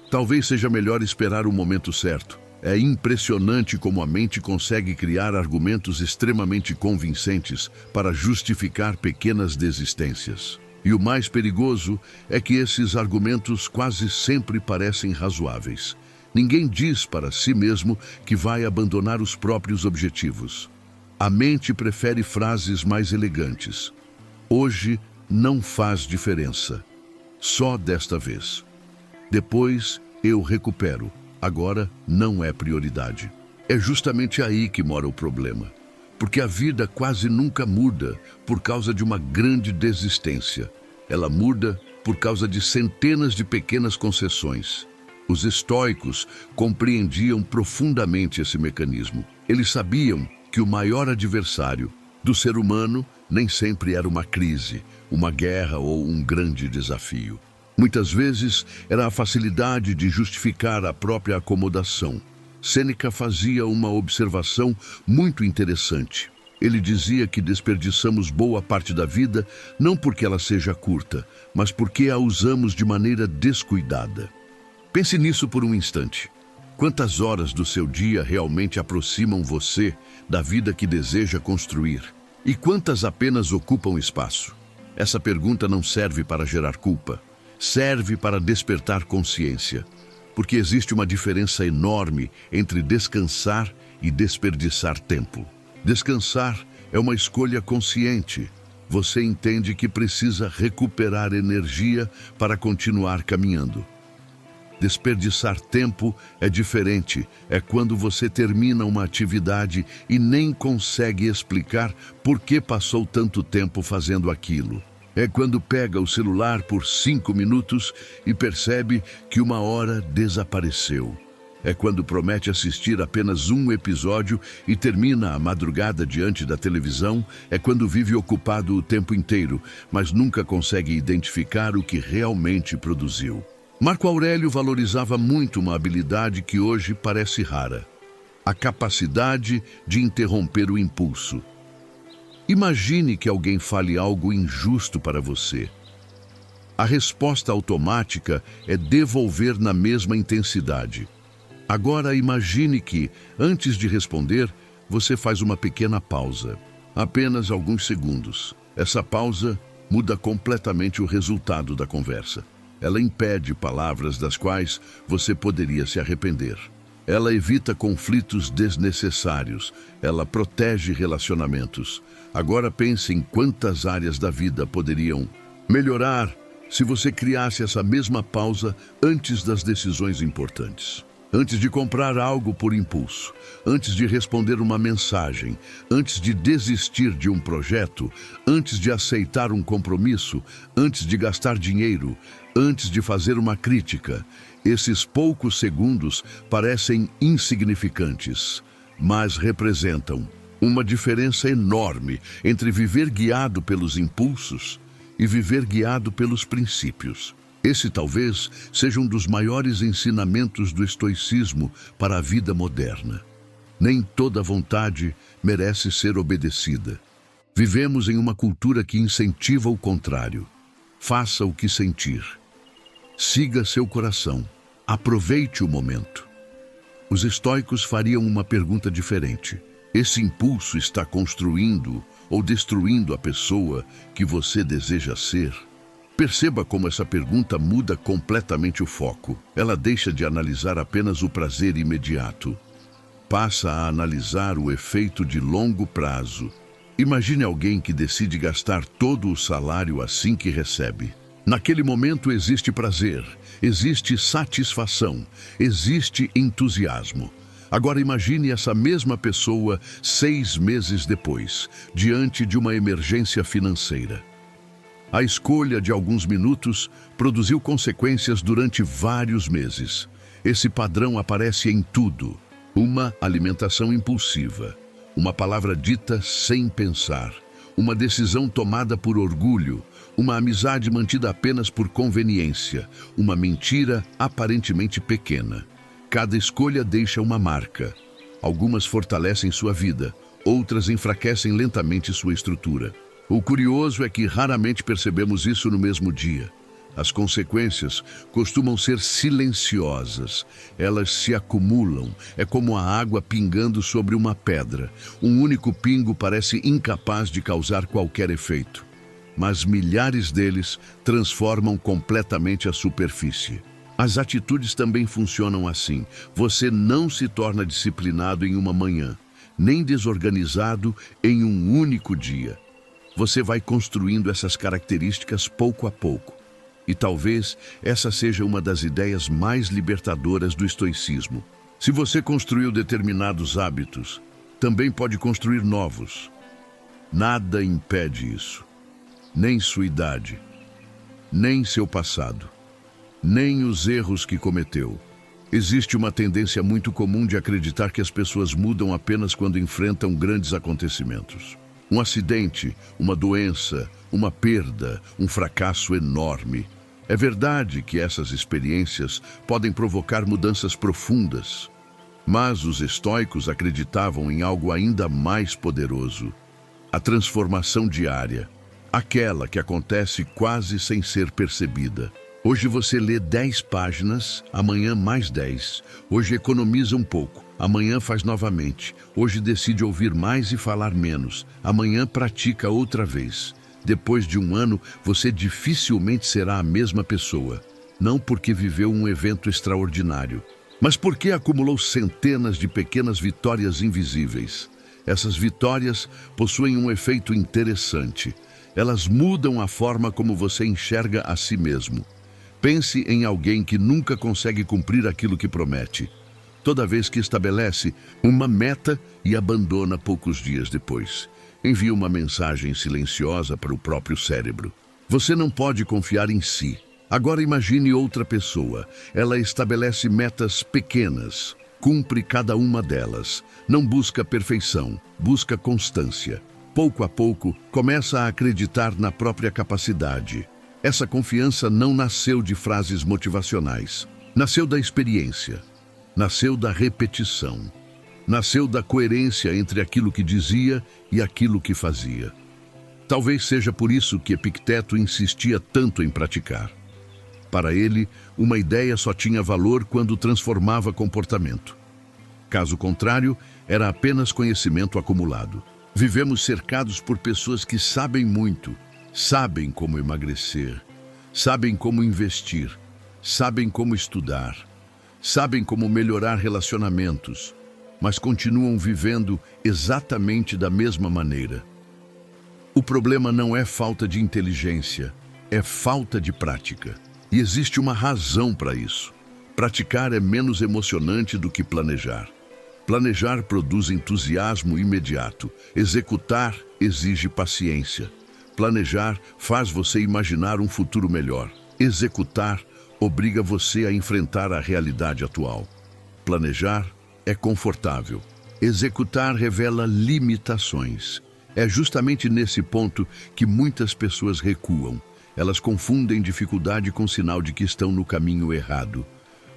Talvez seja melhor esperar o momento certo. É impressionante como a mente consegue criar argumentos extremamente convincentes para justificar pequenas desistências. E o mais perigoso é que esses argumentos quase sempre parecem razoáveis. Ninguém diz para si mesmo que vai abandonar os próprios objetivos. A mente prefere frases mais elegantes. Hoje não faz diferença. Só desta vez. Depois eu recupero. Agora não é prioridade. É justamente aí que mora o problema. Porque a vida quase nunca muda por causa de uma grande desistência. Ela muda por causa de centenas de pequenas concessões. Os estoicos compreendiam profundamente esse mecanismo. Eles sabiam que o maior adversário do ser humano nem sempre era uma crise, uma guerra ou um grande desafio. Muitas vezes era a facilidade de justificar a própria acomodação. Sêneca fazia uma observação muito interessante. Ele dizia que desperdiçamos boa parte da vida não porque ela seja curta, mas porque a usamos de maneira descuidada. Pense nisso por um instante. Quantas horas do seu dia realmente aproximam você da vida que deseja construir? E quantas apenas ocupam espaço? Essa pergunta não serve para gerar culpa. Serve para despertar consciência. Porque existe uma diferença enorme entre descansar e desperdiçar tempo. Descansar é uma escolha consciente. Você entende que precisa recuperar energia para continuar caminhando. Desperdiçar tempo é diferente. É quando você termina uma atividade e nem consegue explicar por que passou tanto tempo fazendo aquilo. É quando pega o celular por 5 minutos e percebe que uma hora desapareceu. É quando promete assistir apenas um episódio e termina a madrugada diante da televisão. É quando vive ocupado o tempo inteiro, mas nunca consegue identificar o que realmente produziu. Marco Aurélio valorizava muito uma habilidade que hoje parece rara: a capacidade de interromper o impulso. Imagine que alguém fale algo injusto para você. A resposta automática é devolver na mesma intensidade. Agora imagine que, antes de responder, você faz uma pequena pausa. Apenas alguns segundos. Essa pausa muda completamente o resultado da conversa. Ela impede palavras das quais você poderia se arrepender. Ela evita conflitos desnecessários. Ela protege relacionamentos. Agora pense em quantas áreas da vida poderiam melhorar se você criasse essa mesma pausa antes das decisões importantes. Antes de comprar algo por impulso, antes de responder uma mensagem, antes de desistir de um projeto, antes de aceitar um compromisso, antes de gastar dinheiro, antes de fazer uma crítica. Esses poucos segundos parecem insignificantes, mas representam uma diferença enorme entre viver guiado pelos impulsos e viver guiado pelos princípios. Esse talvez seja um dos maiores ensinamentos do estoicismo para a vida moderna. Nem toda vontade merece ser obedecida. Vivemos em uma cultura que incentiva o contrário. Faça o que sentir. Siga seu coração. Aproveite o momento. Os estoicos fariam uma pergunta diferente. Esse impulso está construindo ou destruindo a pessoa que você deseja ser? Perceba como essa pergunta muda completamente o foco. Ela deixa de analisar apenas o prazer imediato. Passa a analisar o efeito de longo prazo. Imagine alguém que decide gastar todo o salário assim que recebe. Naquele momento existe prazer, existe satisfação, existe entusiasmo. Agora imagine essa mesma pessoa 6 meses depois, diante de uma emergência financeira. A escolha de alguns minutos produziu consequências durante vários meses. Esse padrão aparece em tudo. Uma alimentação impulsiva, uma palavra dita sem pensar, uma decisão tomada por orgulho, uma amizade mantida apenas por conveniência, uma mentira aparentemente pequena. Cada escolha deixa uma marca. Algumas fortalecem sua vida, outras enfraquecem lentamente sua estrutura. O curioso é que raramente percebemos isso no mesmo dia. As consequências costumam ser silenciosas. Elas se acumulam. É como a água pingando sobre uma pedra. Um único pingo parece incapaz de causar qualquer efeito. mas milhares deles transformam completamente a superfície. As atitudes também funcionam assim. Você não se torna disciplinado em uma manhã, nem desorganizado em um único dia. Você vai construindo essas características pouco a pouco. E talvez essa seja uma das ideias mais libertadoras do estoicismo. Se você construiu determinados hábitos, também pode construir novos. Nada impede isso. Nem sua idade, nem seu passado, nem os erros que cometeu. Existe uma tendência muito comum de acreditar que as pessoas mudam apenas quando enfrentam grandes acontecimentos. Um acidente, uma doença, uma perda, um fracasso enorme. É verdade que essas experiências podem provocar mudanças profundas, mas os estoicos acreditavam em algo ainda mais poderoso: a transformação diária, aquela que acontece quase sem ser percebida. Hoje você lê 10 páginas, amanhã mais 10. Hoje economiza um pouco, amanhã faz novamente. Hoje decide ouvir mais e falar menos, amanhã pratica outra vez. Depois de um ano, você dificilmente será a mesma pessoa. Não porque viveu um evento extraordinário, mas porque acumulou centenas de pequenas vitórias invisíveis. Essas vitórias possuem um efeito interessante. Elas mudam a forma como você enxerga a si mesmo. Pense em alguém que nunca consegue cumprir aquilo que promete. Toda vez que estabelece uma meta e abandona poucos dias depois, envia uma mensagem silenciosa para o próprio cérebro. Você não pode confiar em si. Agora imagine outra pessoa. Ela estabelece metas pequenas, cumpre cada uma delas. Não busca perfeição, busca constância. Pouco a pouco, começa a acreditar na própria capacidade. Essa confiança não nasceu de frases motivacionais. Nasceu da experiência. Nasceu da repetição. Nasceu da coerência entre aquilo que dizia e aquilo que fazia. Talvez seja por isso que Epicteto insistia tanto em praticar. Para ele, uma ideia só tinha valor quando transformava comportamento. Caso contrário, era apenas conhecimento acumulado. Vivemos cercados por pessoas que sabem muito, sabem como emagrecer, sabem como investir, sabem como estudar, sabem como melhorar relacionamentos, mas continuam vivendo exatamente da mesma maneira. O problema não é falta de inteligência, é falta de prática. E existe uma razão para isso. Praticar é menos emocionante do que planejar. Planejar produz entusiasmo imediato. Executar exige paciência. Planejar faz você imaginar um futuro melhor. Executar obriga você a enfrentar a realidade atual. Planejar é confortável. Executar revela limitações. É justamente nesse ponto que muitas pessoas recuam. Elas confundem dificuldade com sinal de que estão no caminho errado.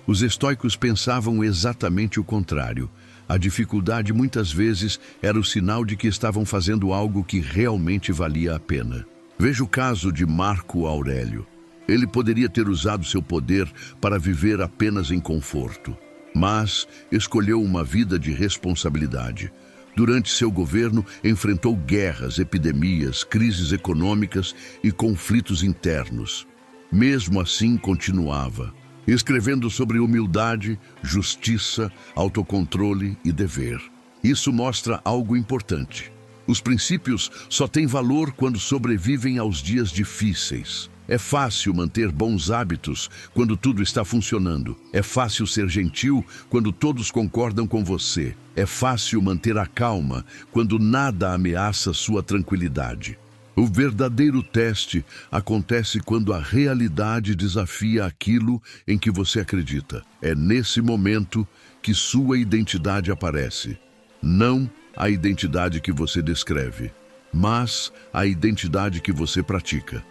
Os estoicos pensavam exatamente o contrário. A dificuldade muitas vezes era o sinal de que estavam fazendo algo que realmente valia a pena. Veja o caso de Marco Aurélio. Ele poderia ter usado seu poder para viver apenas em conforto, mas escolheu uma vida de responsabilidade. Durante seu governo, enfrentou guerras, epidemias, crises econômicas e conflitos internos. Mesmo assim, continuava, escrevendo sobre humildade, justiça, autocontrole e dever. Isso mostra algo importante. Os princípios só têm valor quando sobrevivem aos dias difíceis. É fácil manter bons hábitos quando tudo está funcionando. É fácil ser gentil quando todos concordam com você. É fácil manter a calma quando nada ameaça sua tranquilidade. O verdadeiro teste acontece quando a realidade desafia aquilo em que você acredita. É nesse momento que sua identidade aparece. Não a identidade que você descreve, mas a identidade que você pratica.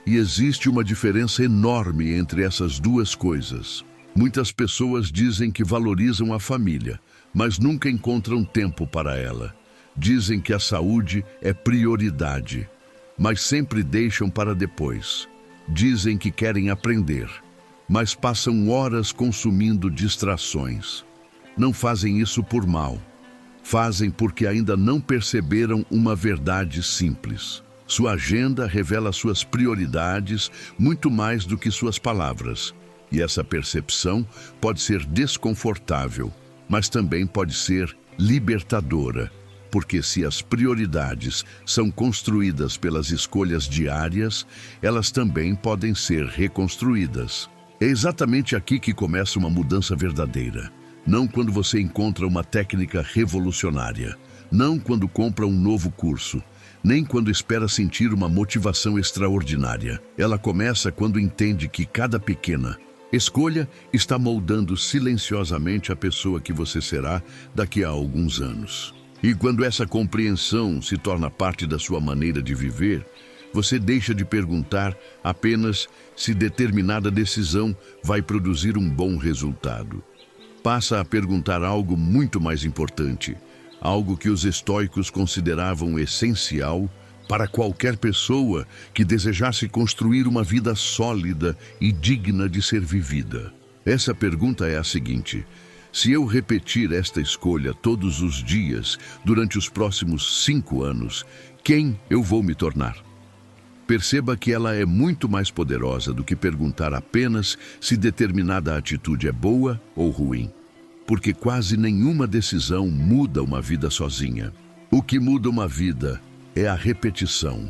E existe uma diferença enorme entre essas duas coisas. Muitas pessoas dizem que valorizam a família, mas nunca encontram tempo para ela. Dizem que a saúde é prioridade, mas sempre deixam para depois. Dizem que querem aprender, mas passam horas consumindo distrações. Não fazem isso por mal. Fazem porque ainda não perceberam uma verdade simples. Sua agenda revela suas prioridades muito mais do que suas palavras. E essa percepção pode ser desconfortável, mas também pode ser libertadora, porque se as prioridades são construídas pelas escolhas diárias, elas também podem ser reconstruídas. É exatamente aqui que começa uma mudança verdadeira. Não quando você encontra uma técnica revolucionária, não quando compra um novo curso, nem quando espera sentir uma motivação extraordinária. Ela começa quando entende que cada pequena escolha está moldando silenciosamente a pessoa que você será daqui a alguns anos. E quando essa compreensão se torna parte da sua maneira de viver, você deixa de perguntar apenas se determinada decisão vai produzir um bom resultado. Passa a perguntar algo muito mais importante, algo que os estoicos consideravam essencial para qualquer pessoa que desejasse construir uma vida sólida e digna de ser vivida. Essa pergunta é a seguinte: se eu repetir esta escolha todos os dias durante os próximos 5 anos, quem eu vou me tornar? Perceba que ela é muito mais poderosa do que perguntar apenas se determinada atitude é boa ou ruim. Porque quase nenhuma decisão muda uma vida sozinha. O que muda uma vida é a repetição.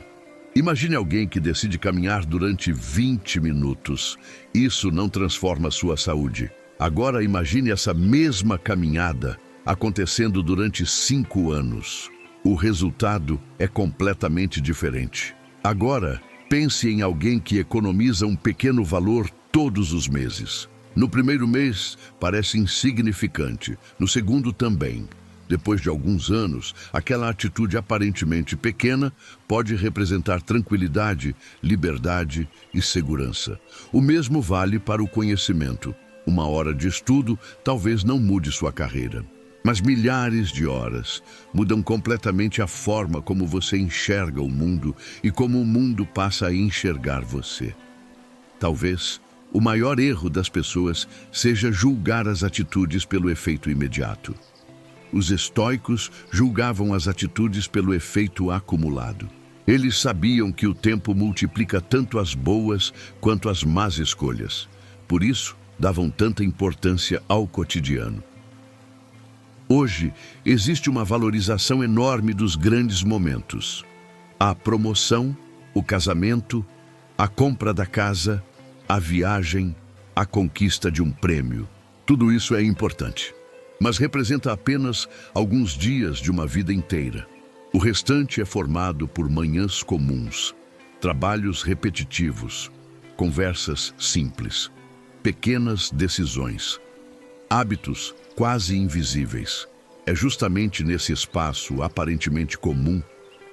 Imagine alguém que decide caminhar durante 20 minutos. Isso não transforma sua saúde. Agora imagine essa mesma caminhada acontecendo durante 5 anos. O resultado é completamente diferente. Agora, pense em alguém que economiza um pequeno valor todos os meses. No primeiro mês, parece insignificante. No segundo, também. Depois de alguns anos, aquela atitude aparentemente pequena pode representar tranquilidade, liberdade e segurança. O mesmo vale para o conhecimento. Uma hora de estudo talvez não mude sua carreira, mas milhares de horas mudam completamente a forma como você enxerga o mundo e como o mundo passa a enxergar você. Talvez o maior erro das pessoas seja julgar as atitudes pelo efeito imediato. Os estoicos julgavam as atitudes pelo efeito acumulado. Eles sabiam que o tempo multiplica tanto as boas quanto as más escolhas. Por isso, davam tanta importância ao cotidiano. Hoje, existe uma valorização enorme dos grandes momentos. A promoção, o casamento, a compra da casa, a viagem, a conquista de um prêmio. Tudo isso é importante, mas representa apenas alguns dias de uma vida inteira. O restante é formado por manhãs comuns, trabalhos repetitivos, conversas simples, pequenas decisões, hábitos quase invisíveis. É justamente nesse espaço aparentemente comum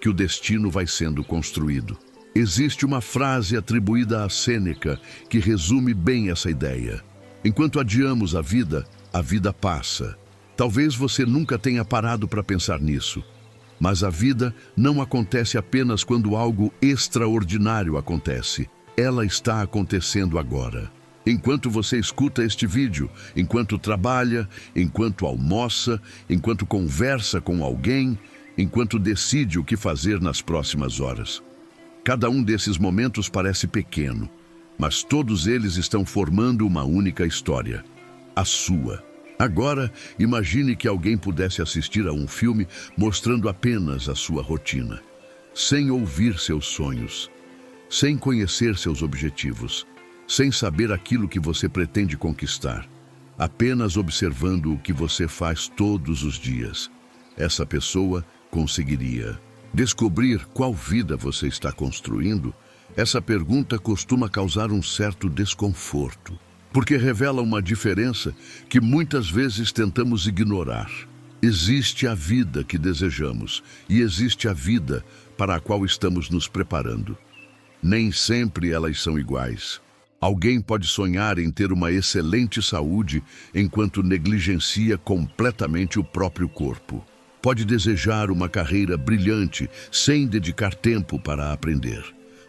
que o destino vai sendo construído. Existe uma frase atribuída a Sêneca que resume bem essa ideia. Enquanto adiamos a vida passa. Talvez você nunca tenha parado para pensar nisso, mas a vida não acontece apenas quando algo extraordinário acontece. Ela está acontecendo agora. Enquanto você escuta este vídeo, enquanto trabalha, enquanto almoça, enquanto conversa com alguém, enquanto decide o que fazer nas próximas horas. Cada um desses momentos parece pequeno, mas todos eles estão formando uma única história, a sua. Agora, imagine que alguém pudesse assistir a um filme mostrando apenas a sua rotina, sem ouvir seus sonhos, sem conhecer seus objetivos, sem saber aquilo que você pretende conquistar, apenas observando o que você faz todos os dias. Essa pessoa conseguiria descobrir qual vida você está construindo. Essa pergunta costuma causar um certo desconforto, porque revela uma diferença que muitas vezes tentamos ignorar. Existe a vida que desejamos e existe a vida para a qual estamos nos preparando. Nem sempre elas são iguais. Alguém pode sonhar em ter uma excelente saúde enquanto negligencia completamente o próprio corpo. Pode desejar uma carreira brilhante sem dedicar tempo para aprender.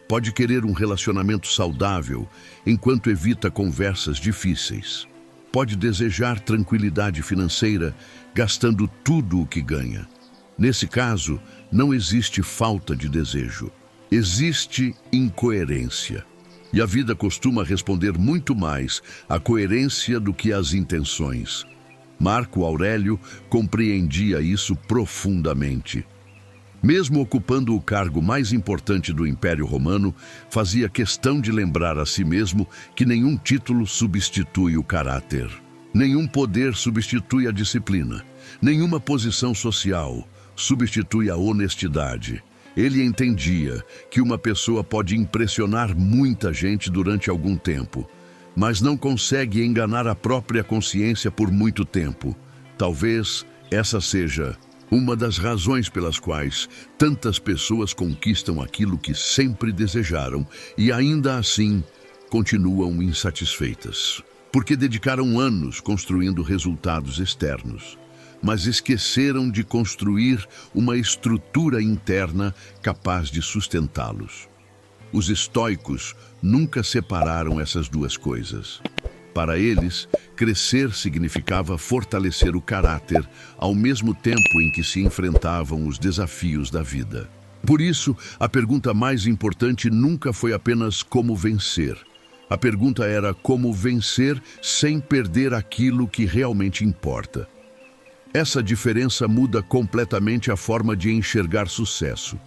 Pode querer um relacionamento saudável enquanto evita conversas difíceis. Pode desejar tranquilidade financeira gastando tudo o que ganha. Nesse caso, não existe falta de desejo. Existe incoerência. E a vida costuma responder muito mais à coerência do que às intenções. Marco Aurélio compreendia isso profundamente. Mesmo ocupando o cargo mais importante do Império Romano, fazia questão de lembrar a si mesmo que nenhum título substitui o caráter. Nenhum poder substitui a disciplina. Nenhuma posição social substitui a honestidade. Ele entendia que uma pessoa pode impressionar muita gente durante algum tempo, mas não consegue enganar a própria consciência por muito tempo. Talvez essa seja uma das razões pelas quais tantas pessoas conquistam aquilo que sempre desejaram e ainda assim continuam insatisfeitas, porque dedicaram anos construindo resultados externos, mas esqueceram de construir uma estrutura interna capaz de sustentá-los. Os estoicos nunca separaram essas duas coisas. Para eles, crescer significava fortalecer o caráter, ao mesmo tempo em que se enfrentavam os desafios da vida. Por isso, a pergunta mais importante nunca foi apenas como vencer. A pergunta era como vencer sem perder aquilo que realmente importa. Essa diferença muda completamente a forma de enxergar sucesso.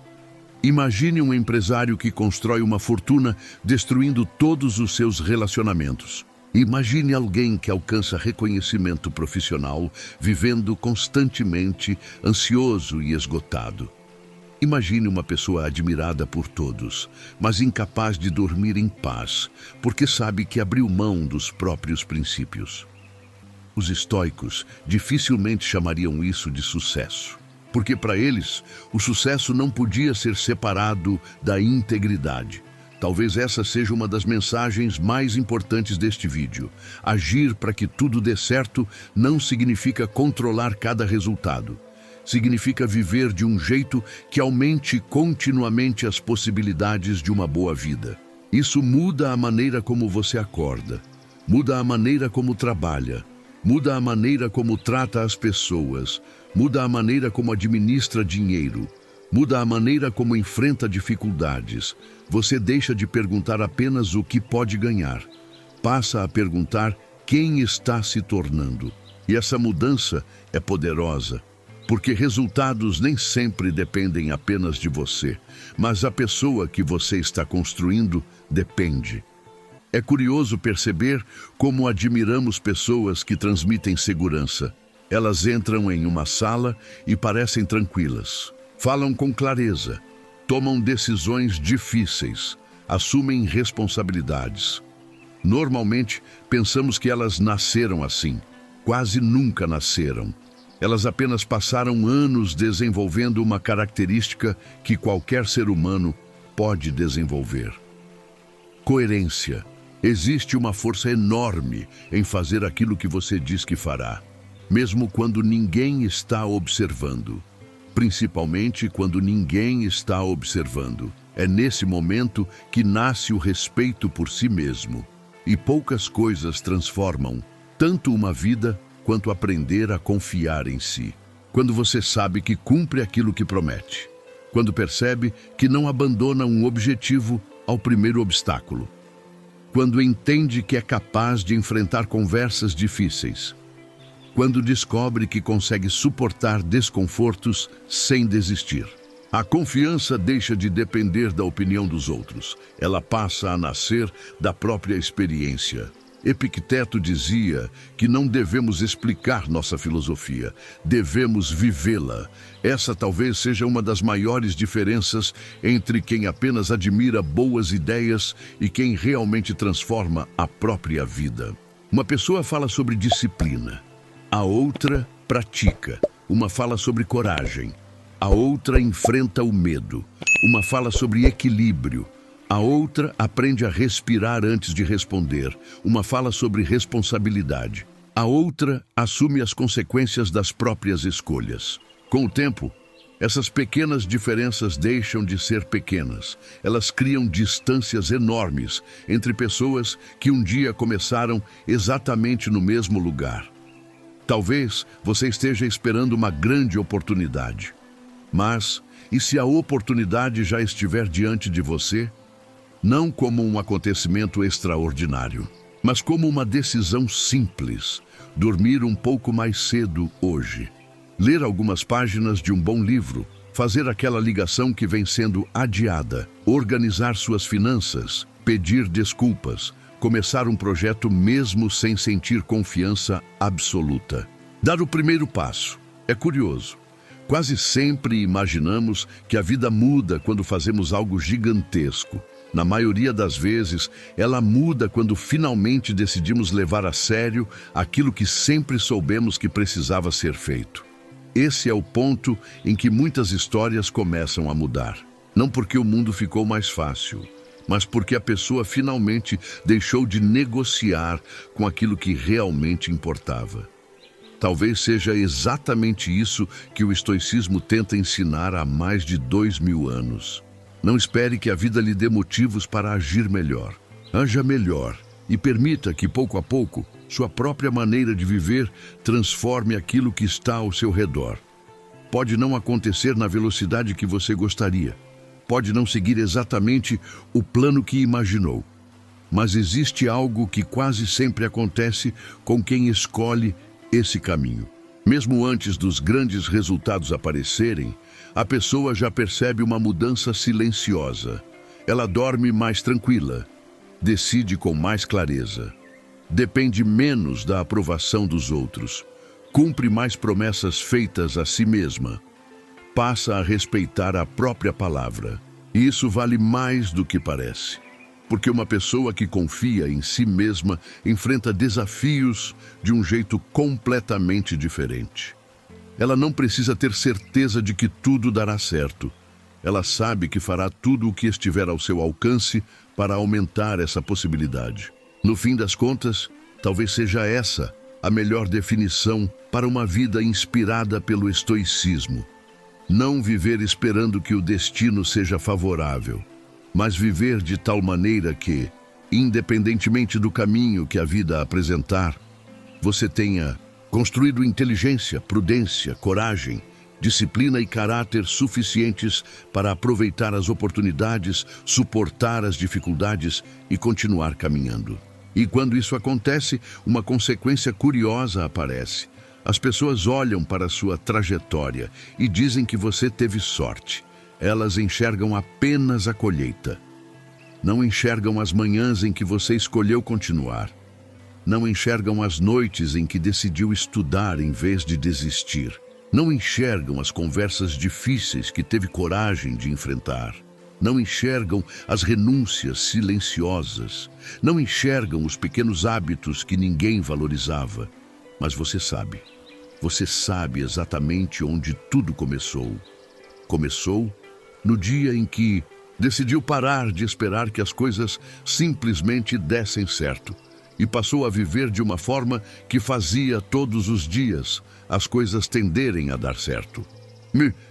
Imagine um empresário que constrói uma fortuna destruindo todos os seus relacionamentos. Imagine alguém que alcança reconhecimento profissional, vivendo constantemente ansioso e esgotado. Imagine uma pessoa admirada por todos, mas incapaz de dormir em paz, porque sabe que abriu mão dos próprios princípios. Os estoicos dificilmente chamariam isso de sucesso, porque para eles o sucesso não podia ser separado da integridade. Talvez essa seja uma das mensagens mais importantes deste vídeo. Agir para que tudo dê certo não significa controlar cada resultado. Significa viver de um jeito que aumente continuamente as possibilidades de uma boa vida. Isso muda a maneira como você acorda, muda a maneira como trabalha, muda a maneira como trata as pessoas, muda a maneira como administra dinheiro, muda a maneira como enfrenta dificuldades. Você deixa de perguntar apenas o que pode ganhar. Passa a perguntar quem está se tornando. E essa mudança é poderosa, porque resultados nem sempre dependem apenas de você, mas a pessoa que você está construindo depende. É curioso perceber como admiramos pessoas que transmitem segurança. Elas entram em uma sala e parecem tranquilas. Falam com clareza, tomam decisões difíceis, assumem responsabilidades. Normalmente, pensamos que elas nasceram assim. Quase nunca nasceram. Elas apenas passaram anos desenvolvendo uma característica que qualquer ser humano pode desenvolver. Coerência. Existe uma força enorme em fazer aquilo que você diz que fará, mesmo quando ninguém está observando. Principalmente quando ninguém está observando. É nesse momento que nasce o respeito por si mesmo. E poucas coisas transformam tanto uma vida quanto aprender a confiar em si. Quando você sabe que cumpre aquilo que promete. Quando percebe que não abandona um objetivo ao primeiro obstáculo. Quando entende que é capaz de enfrentar conversas difíceis. Quando descobre que consegue suportar desconfortos sem desistir. A confiança deixa de depender da opinião dos outros. Ela passa a nascer da própria experiência. Epicteto dizia que não devemos explicar nossa filosofia, devemos vivê-la. Essa talvez seja uma das maiores diferenças entre quem apenas admira boas ideias e quem realmente transforma a própria vida. Uma pessoa fala sobre disciplina, a outra pratica. Uma fala sobre coragem, a outra enfrenta o medo. Uma fala sobre equilíbrio. A outra aprende a respirar antes de responder. Uma fala sobre responsabilidade. A outra assume as consequências das próprias escolhas. Com o tempo, essas pequenas diferenças deixam de ser pequenas. Elas criam distâncias enormes entre pessoas que um dia começaram exatamente no mesmo lugar. Talvez você esteja esperando uma grande oportunidade. Mas E se a oportunidade já estiver diante de você, não como um acontecimento extraordinário, mas como uma decisão simples: dormir um pouco mais cedo hoje, ler algumas páginas de um bom livro, fazer aquela ligação que vem sendo adiada, organizar suas finanças, pedir desculpas, começar um projeto mesmo sem sentir confiança absoluta. Dar o primeiro passo. É curioso. Quase sempre imaginamos que a vida muda quando fazemos algo gigantesco. Na maioria das vezes, ela muda quando finalmente decidimos levar a sério aquilo que sempre soubemos que precisava ser feito. Esse é o ponto em que muitas histórias começam a mudar. Não porque o mundo ficou mais fácil, mas porque a pessoa finalmente deixou de negociar com aquilo que realmente importava. Talvez seja exatamente isso que o estoicismo tenta ensinar há mais de 2000 anos. Não espere que a vida lhe dê motivos para agir melhor. Haja melhor e permita que, pouco a pouco, sua própria maneira de viver transforme aquilo que está ao seu redor. Pode não acontecer na velocidade que você gostaria. Pode não seguir exatamente o plano que imaginou. Mas existe algo que quase sempre acontece com quem escolhe esse caminho. Mesmo antes dos grandes resultados aparecerem, a pessoa já percebe uma mudança silenciosa. Ela dorme mais tranquila, decide com mais clareza, depende menos da aprovação dos outros, cumpre mais promessas feitas a si mesma, passa a respeitar a própria palavra. E isso vale mais do que parece. Porque uma pessoa que confia em si mesma enfrenta desafios de um jeito completamente diferente. Ela não precisa ter certeza de que tudo dará certo. Ela sabe que fará tudo o que estiver ao seu alcance para aumentar essa possibilidade. No fim das contas, talvez seja essa a melhor definição para uma vida inspirada pelo estoicismo. Não viver esperando que o destino seja favorável, mas viver de tal maneira que, independentemente do caminho que a vida apresentar, você tenha construído inteligência, prudência, coragem, disciplina e caráter suficientes para aproveitar as oportunidades, suportar as dificuldades e continuar caminhando. E quando isso acontece, uma consequência curiosa aparece. As pessoas olham para a sua trajetória e dizem que você teve sorte. Elas enxergam apenas a colheita. Não enxergam as manhãs em que você escolheu continuar. Não enxergam as noites em que decidiu estudar em vez de desistir. Não enxergam as conversas difíceis que teve coragem de enfrentar. Não enxergam as renúncias silenciosas. Não enxergam os pequenos hábitos que ninguém valorizava. Mas você sabe. Você sabe exatamente onde tudo começou. Começou no dia em que decidiu parar de esperar que as coisas simplesmente dessem certo e passou a viver de uma forma que fazia todos os dias as coisas tenderem a dar certo.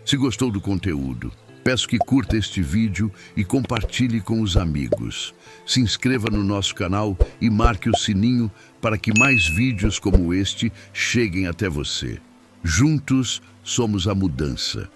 Se gostou do conteúdo, peço que curta este vídeo e compartilhe com os amigos. Se inscreva no nosso canal e marque o sininho para que mais vídeos como este cheguem até você. Juntos somos a mudança.